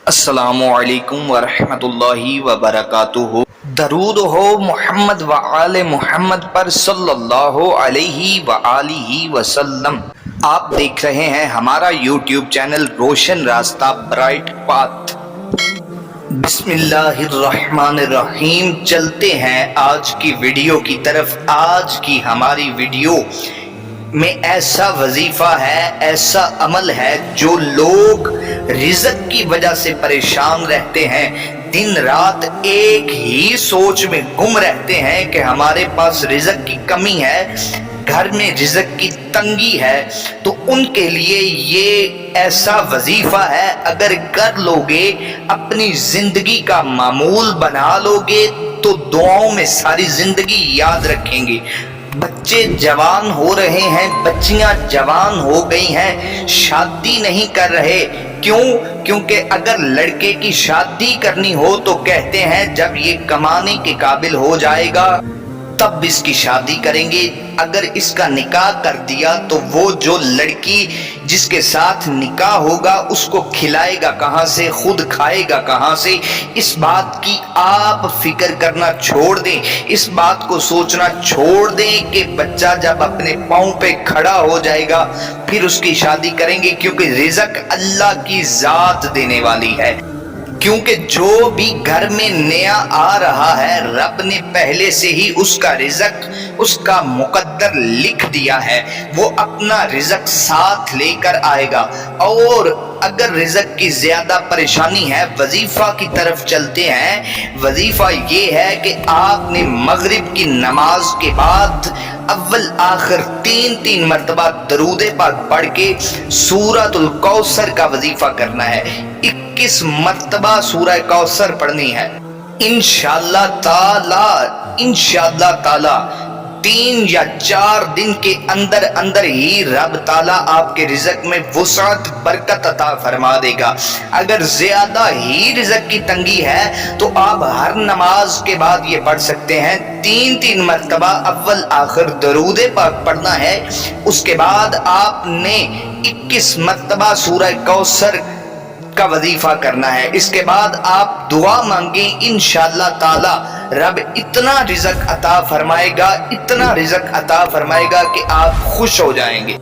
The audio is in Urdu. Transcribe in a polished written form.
السلام علیکم ورحمۃ اللہ وبرکاتہ۔ درود ہو محمد و آل محمد پر صلی اللہ علیہ وآلہ وسلم۔ آپ دیکھ رہے ہیں ہمارا یوٹیوب چینل روشن راستہ برائٹ پاتھ۔ بسم اللہ الرحمن الرحیم۔ چلتے ہیں آج کی ویڈیو کی طرف۔ آج کی ہماری ویڈیو میں ایسا وظیفہ ہے، ایسا عمل ہے جو لوگ رزق کی وجہ سے پریشان رہتے ہیں، دن رات ایک ہی سوچ میں گم رہتے ہیں کہ ہمارے پاس رزق کی کمی ہے، گھر میں رزق کی تنگی ہے۔ تو ان کے لیے یہ ایسا وظیفہ ہے، اگر کر لوگے، اپنی زندگی کا معمول بنا لوگے تو دعاؤں میں ساری زندگی یاد رکھیں گے۔ بچے جوان ہو رہے ہیں، بچیاں جوان ہو گئی ہیں، شادی نہیں کر رہے۔ کیوں؟ کیونکہ اگر لڑکے کی شادی کرنی ہو تو کہتے ہیں جب یہ کمانے کے قابل ہو جائے گا تب اس کی شادی کریں گے۔ اگر اس کا نکاح کر دیا تو وہ جو لڑکی جس کے ساتھ نکاح ہوگا اس کو کھلائے گا کہاں سے، خود کھائے گا کہاں سے؟ اس بات کی آپ فکر کرنا چھوڑ دیں، اس بات کو سوچنا چھوڑ دیں کہ بچہ جب اپنے پاؤں پہ کھڑا ہو جائے گا پھر اس کی شادی کریں گے، کیونکہ رزق اللہ کی ذات دینے والی ہے۔ کیونکہ جو بھی گھر میں نیا آ رہا ہے رب نے پہلے سے ہی اس کا رزق، اس کا مقدر لکھ دیا ہے، وہ اپنا رزق ساتھ لے کر آئے گا۔ اور اگر رزق کی زیادہ پریشانی ہے، وظیفہ کی طرف چلتے ہیں۔ وظیفہ یہ ہے کہ آپ نے مغرب کی نماز کے بعد اول آخر تین مرتبہ درود پاک پڑھ کے سورۃ الکوثر کا وظیفہ کرنا ہے۔ 21 مرتبہ سورہ کوثر پڑھنی ہے۔ انشاءاللہ تعالی 3 یا 4 دن کے اندر ہی رب تعالیٰ آپ کے رزق میں وسعت، برکت عطا فرما دے گا۔ اگر زیادہ ہی رزق کی تنگی ہے تو آپ ہر نماز کے بعد یہ پڑھ سکتے ہیں، 3 مرتبہ اول آخر درود پاک پڑھنا ہے۔ اس کے بعد آپ نے 21 مرتبہ سورہ کوثر کا وظیفہ کرنا ہے۔ اس کے بعد آپ دعا مانگیں، انشاءاللہ تعالی رب اتنا رزق عطا فرمائے گا، اتنا رزق عطا فرمائے گا کہ آپ خوش ہو جائیں گے۔